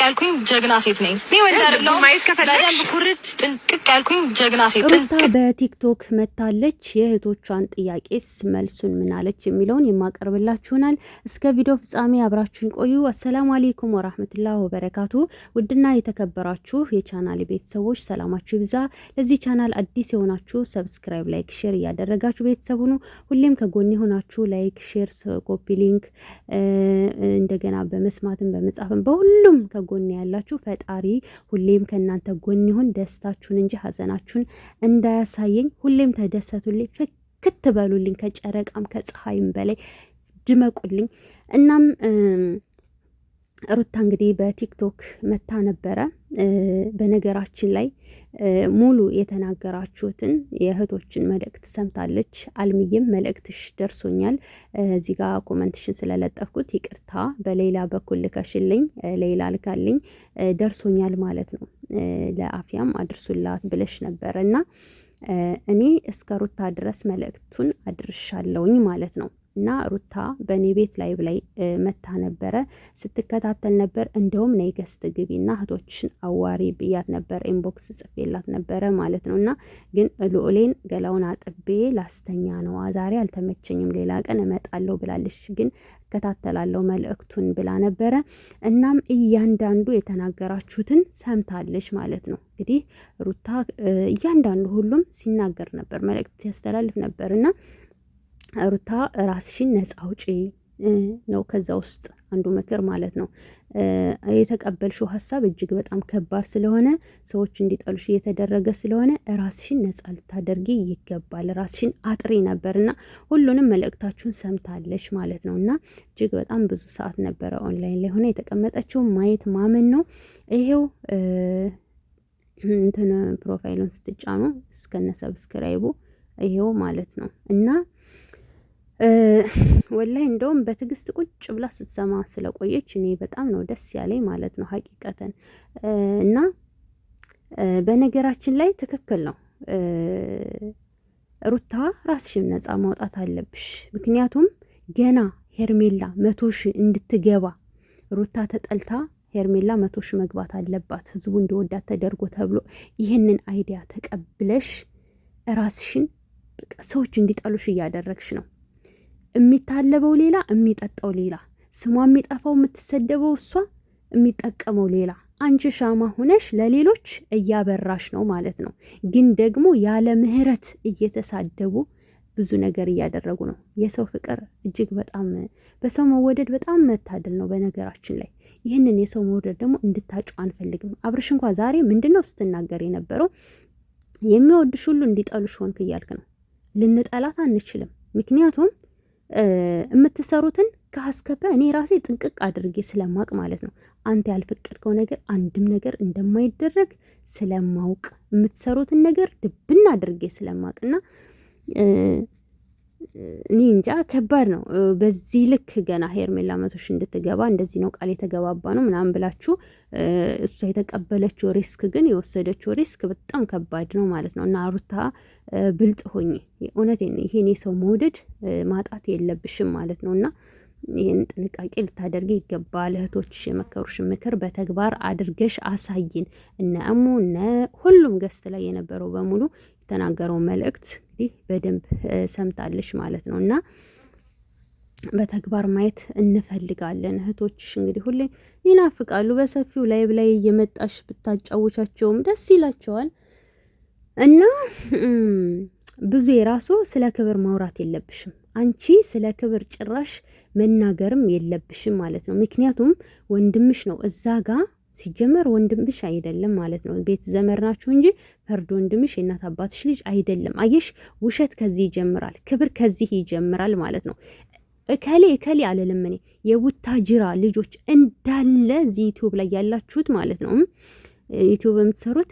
ያልኩኝ ጀግና ሴት ነኝ። እኔ ወንድ አይደለሁም። ማየት ከፈለግሽ ኩርት ጥንቅቅ ያልኩኝ ጀግና ሴት። ሩታ በቲክቶክ መታለች። የእህቶቿን ጥያቄስ መልሱን ምናለች የሚለውን የማቀርብላችሁናል። እስከ ቪዲዮ ፍጻሜ አብራችሁን ቆዩ። አሰላሙ አለይኩም ወራህመቱላሂ ወበረካቱ። ውድና የተከበራችሁ የቻናል ቤተሰቦች ሰላማችሁ ይብዛ። ለዚህ ቻናል አዲስ የሆናችሁ ሰብስክራይብ፣ ላይክ፣ ሼር እያደረጋችሁ ቤተሰብ ሁኑ። ሁሌም ከጎን የሆናችሁ ላይክ፣ ሼር፣ ኮፒ ሊንክ እንደገና በመስማትም በመጻፍም በሁሉም ከጎን ያላችሁ ፈጣሪ ሁሌም ከእናንተ ጎን ይሁን። ደስታችሁን እንጂ ሀዘናችሁን እንዳያሳየኝ። ሁሌም ተደሰቱልኝ፣ ፍክት በሉልኝ፣ ከጨረቃም ከፀሐይም በላይ ድመቁልኝ። እናም ሩታ እንግዲህ በቲክቶክ መታ ነበረ። በነገራችን ላይ ሙሉ የተናገራችሁትን የእህቶችን መልእክት ሰምታለች። አልሚዬም መልእክትሽ ደርሶኛል፣ እዚህ ጋር ኮመንትሽን ስለለጠፍኩት ይቅርታ፣ በሌላ በኩል ልከሽልኝ ሌላ ልካልኝ ደርሶኛል ማለት ነው፣ ለአፍያም አድርሱላት ብለሽ ነበረ እና እኔ እስከ ሩታ ድረስ መልእክቱን አድርሻለሁኝ ማለት ነው። እና ሩታ በእኔ ቤት ላይ መታ ነበረ፣ ስትከታተል ነበር። እንደውም ነይ ገስት ግቢና እህቶችን አዋሪ ብያት ነበር፣ ኢንቦክስ ጽፌላት ነበረ ማለት ነው። እና ግን ልዑሌን ገላውን አጥቤ ላስተኛ ነው፣ ዛሬ አልተመቸኝም፣ ሌላ ቀን እመጣለሁ ብላለች። ግን እከታተላለሁ መልእክቱን ብላ ነበረ። እናም እያንዳንዱ የተናገራችሁትን ሰምታለች ማለት ነው። እንግዲህ ሩታ እያንዳንዱ ሁሉም ሲናገር ነበር፣ መልእክት ሲያስተላልፍ ነበር እና ሩታ ራስሽን ነፃ አውጪ ነው ከዛ ውስጥ አንዱ ምክር ማለት ነው። የተቀበልሽው ሀሳብ እጅግ በጣም ከባድ ስለሆነ ሰዎች እንዲጠሉሽ እየተደረገ ስለሆነ ራስሽን ነፃ ልታደርጊ ይገባል። ራስሽን አጥሪ ነበርና ሁሉንም መልእክታችሁን ሰምታለች ማለት ነው። እና እጅግ በጣም ብዙ ሰዓት ነበረ ኦንላይን ላይ ሆነ የተቀመጠችው። ማየት ማመን ነው። ይሄው እንትን ፕሮፋይሉን ስትጫኑ እስከነ ሰብስክራይቡ ይሄው ማለት ነው። እና ወላይ እንደውም በትዕግስት ቁጭ ብላ ስትሰማ ስለቆየች እኔ በጣም ነው ደስ ያለኝ ማለት ነው ሀቂቀተን። እና በነገራችን ላይ ትክክል ነው ሩታ፣ ራስሽን ነፃ ማውጣት አለብሽ። ምክንያቱም ገና ሄርሜላ 100,000 እንድትገባ ሩታ ተጠልታ ሄርሜላ 100,000 መግባት አለባት ህዝቡ እንዲወዳት ተደርጎ ተብሎ ይህንን አይዲያ ተቀብለሽ ራስሽን በቃ ሰዎች እንዲጠሉሽ እያደረግሽ ነው። የሚታለበው ሌላ፣ የሚጠጣው ሌላ፣ ስሟ የሚጠፋው የምትሰደበው እሷ፣ የሚጠቀመው ሌላ። አንቺ ሻማ ሆነሽ ለሌሎች እያበራሽ ነው ማለት ነው። ግን ደግሞ ያለ ምህረት እየተሳደቡ ብዙ ነገር እያደረጉ ነው። የሰው ፍቅር እጅግ በጣም በሰው መወደድ በጣም መታደል ነው በነገራችን ላይ። ይህንን የሰው መውደድ ደግሞ እንድታጩ አንፈልግም። አብርሽ እንኳ ዛሬ ምንድነው ስትናገር የነበረው? የሚወድሽ ሁሉ እንዲጠሉሽ ሆንክ እያልክ ነው። ልንጠላት አንችልም። ምክንያቱም የምትሰሩትን ከአስከፈ እኔ ራሴ ጥንቅቅ አድርጌ ስለማውቅ ማለት ነው። አንተ ያልፈቀድከው ነገር አንድም ነገር እንደማይደረግ ስለማውቅ የምትሰሩትን ነገር ድብና አድርጌ ስለማውቅና እኔ እንጃ ከባድ ነው። በዚህ ልክ ገና ሄርሜላ 100,000 እንድትገባ እንደዚህ ነው ቃል የተገባባ ነው ምናምን ብላችሁ እሷ የተቀበለችው ሪስክ ግን የወሰደችው ሪስክ በጣም ከባድ ነው ማለት ነው። እና ሩታ ብልጥ ሆኜ እውነቴን ነው፣ ይሄን የሰው መውደድ ማጣት የለብሽም ማለት ነው። እና ይህን ጥንቃቄ ልታደርጊ ይገባል። እህቶችሽ የመከሩሽ ምክር በተግባር አድርገሽ አሳይን። እነ እሙ እነ ሁሉም ገስት ላይ የነበረው በሙሉ የተናገረው መልእክት እንግዲህ በደንብ ሰምታለሽ ማለት ነው። እና በተግባር ማየት እንፈልጋለን። እህቶችሽ እንግዲህ ሁሌ ይናፍቃሉ። በሰፊው ላይ እየመጣሽ ብታጫውቻቸውም ደስ ይላቸዋል። እና ብዙ የራሱ ስለ ክብር ማውራት የለብሽም አንቺ፣ ስለ ክብር ጭራሽ መናገርም የለብሽም ማለት ነው። ምክንያቱም ወንድምሽ ነው እዛ ጋር ሲጀመር ወንድምሽ አይደለም ማለት ነው። ቤት ዘመር ናችሁ እንጂ ፈርድ ወንድምሽ የእናት አባትሽ ልጅ አይደለም። አየሽ፣ ውሸት ከዚህ ይጀምራል፣ ክብር ከዚህ ይጀምራል ማለት ነው። እከሌ አለልም እኔ የቡታጅራ ልጆች እንዳለ እዚህ ዩቲዩብ ላይ ያላችሁት ማለት ነው፣ ዩቲዩብ የምትሰሩት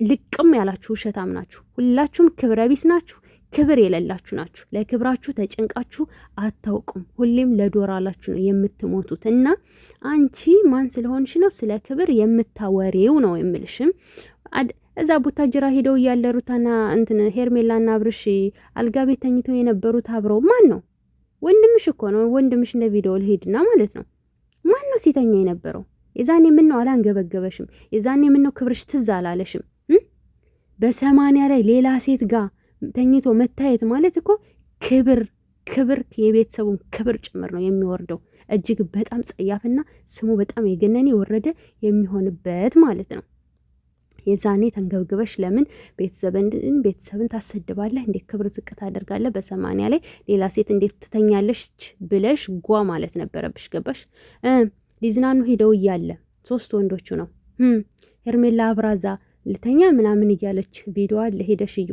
ልቅም ያላችሁ ውሸታም ናችሁ። ሁላችሁም ክብረ ቢስ ናችሁ፣ ክብር የሌላችሁ ናችሁ። ለክብራችሁ ተጨንቃችሁ አታውቁም። ሁሌም ለዶራላችሁ ነው የምትሞቱት። እና አንቺ ማን ስለሆንሽ ነው ስለ ክብር የምታወሪው ነው የምልሽም። እዛ ቡታጅራ ሄደው እያለ ሩታና እንትን ሄርሜላና አብርሽ አልጋ ቤት ተኝተው የነበሩት አብረው ማን ነው? ወንድምሽ እኮ ነው። ወንድምሽ እንደ ቪዲዮ ልሄድና ማለት ነው። ማን ነው ሲተኛ የነበረው? የዛኔ ምን ነው አላንገበገበሽም? የዛኔ ምን ነው ክብርሽ ትዝ አላለሽም? በ80 ላይ ሌላ ሴት ጋር ተኝቶ መታየት ማለት እኮ ክብር የቤተሰቡን ክብር ጭምር ነው የሚወርደው። እጅግ በጣም ጸያፍና ስሙ በጣም የገነነ የወረደ የሚሆንበት ማለት ነው። የዛኔ ተንገብግበሽ ለምን ቤተሰብን ታሰድባለህ? እንዴት ክብር ዝቅ ታደርጋለህ? በ80 ላይ ሌላ ሴት እንዴት ትተኛለሽ ብለሽ ጓ ማለት ነበረብሽ። ገባሽ? ሊዝናኑ ሄደው እያለ 3 ወንዶቹ ነው ሄርሜላ አብራዛ ልተኛ ምናምን እያለች ቪዲዮ አለ ሄደሽ እዩ።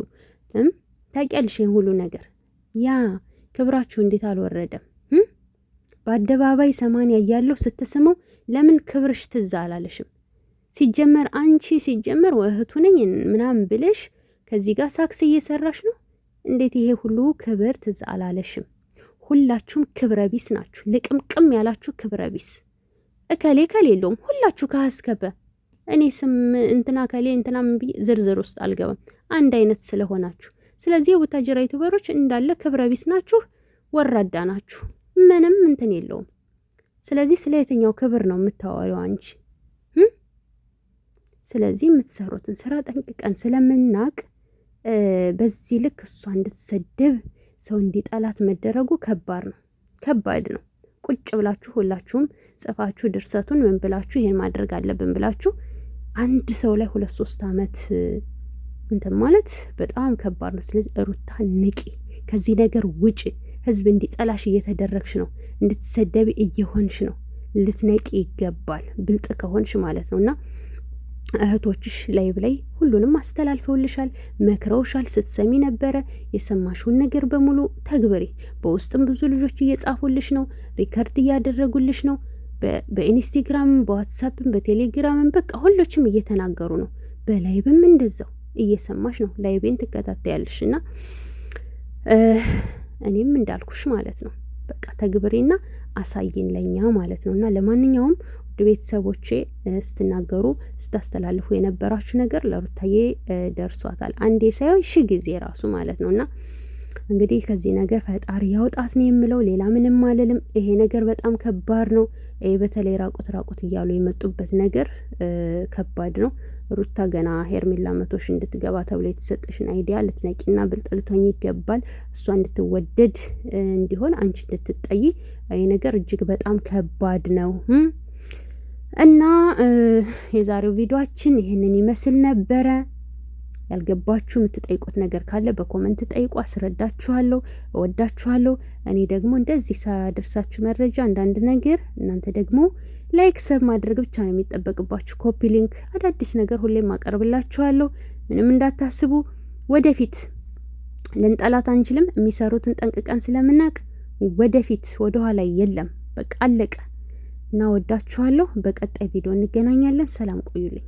ታውቂያለሽ ይሄን ሁሉ ነገር። ያ ክብራችሁ እንዴት አልወረደም? በአደባባይ 80 እያለሁ ስትስመው ለምን ክብርሽ ትዝ አላለሽም? ሲጀመር አንቺ እህቱ ነኝ ምናምን ብለሽ ከዚህ ጋር ሳክስ እየሰራሽ ነው። እንዴት ይሄ ሁሉ ክብር ትዝ አላለሽም? ሁላችሁም ክብረ ቢስ ናችሁ። ልቅምቅም ያላችሁ ክብረ ቢስ። እከሌ ከሌለውም ሁላችሁ ካስከበ እኔ ስም እንትና ከሌ እንትና ዝርዝር ውስጥ አልገባም። አንድ አይነት ስለሆናችሁ። ስለዚህ የቡታጅራ ዩቲዩበሮች እንዳለ ክብረ ቢስ ናችሁ፣ ወራዳ ናችሁ። ምንም እንትን የለውም። ስለዚህ ስለ የትኛው ክብር ነው የምታወሪው አንቺ? ስለዚህ የምትሰሩትን ስራ ጠንቅቀን ስለምናቅ በዚህ ልክ እሷ እንድትሰደብ ሰው እንዲጠላት መደረጉ ከባድ ነው። ቁጭ ብላችሁ ሁላችሁም ጽፋችሁ ድርሰቱን ምን ብላችሁ ይሄን ማድረግ አለብን ብላችሁ አንድ ሰው ላይ 2-3 አመት እንትን ማለት በጣም ከባድ ነው። ስለዚህ ሩታ ንቂ፣ ከዚህ ነገር ውጪ። ህዝብ እንዲጠላሽ እየተደረግሽ ነው፣ እንድትሰደቢ እየሆንሽ ነው። ልትነቂ ይገባል፣ ብልጥ ከሆንሽ ማለት ነውና እህቶችሽ ላይብ ላይ ሁሉንም አስተላልፈውልሻል፣ መክረውሻል። ስትሰሚ ነበረ። የሰማሽውን ነገር በሙሉ ተግበሪ። በውስጥም ብዙ ልጆች እየጻፉልሽ ነው፣ ሪከርድ እያደረጉልሽ ነው። በኢንስታግራም፣ በዋትሳፕም፣ በቴሌግራምም በቃ ሁሎችም እየተናገሩ ነው። በላይብም እንደዛው እየሰማሽ ነው። ላይቤን ትከታተያለሽ እና እኔም እንዳልኩሽ ማለት ነው። በቃ ተግብሬና አሳይን ለኛ ማለት ነው። እና ለማንኛውም ቤተሰቦቼ ስትናገሩ ስታስተላልፉ የነበራችሁ ነገር ለሩታዬ ደርሷታል። አንዴ ሳይሆን 1000 ጊዜ ራሱ ማለት ነውና እንግዲህ ከዚህ ነገር ፈጣሪ ያውጣት ነው የምለው። ሌላ ምንም አልልም። ይሄ ነገር በጣም ከባድ ነው። በተለይ ራቁት እያሉ የመጡበት ነገር ከባድ ነው። ሩታ ገና ሄርሜላ 100 ሺህ እንድትገባ ተብሎ የተሰጠሽን አይዲያ ልትነቂና ብልጥ ልትሆኚ ይገባል። እሷ እንድትወደድ እንዲሆን አንቺ እንድትጠይ። ይሄ ነገር እጅግ በጣም ከባድ ነው እና የዛሬው ቪዲዮአችን ይሄንን ይመስል ነበረ። ያልገባችሁ የምትጠይቁት ነገር ካለ በኮመንት ጠይቁ፣ አስረዳችኋለሁ። እወዳችኋለሁ። እኔ ደግሞ እንደዚህ ሳደርሳችሁ መረጃ አንዳንድ ነገር እናንተ ደግሞ ላይክ ሰብ ማድረግ ብቻ ነው የሚጠበቅባችሁ። ኮፒ ሊንክ፣ አዳዲስ ነገር ሁሌም አቀርብላችኋለሁ። ምንም እንዳታስቡ። ወደፊት ልንጠላት አንችልም። የሚሰሩትን ጠንቅቀን ስለምናቅ ወደፊት ወደኋላ የለም። በቃ አለቀ እና ወዳችኋለሁ። በቀጣይ ቪዲዮ እንገናኛለን። ሰላም ቆዩልኝ።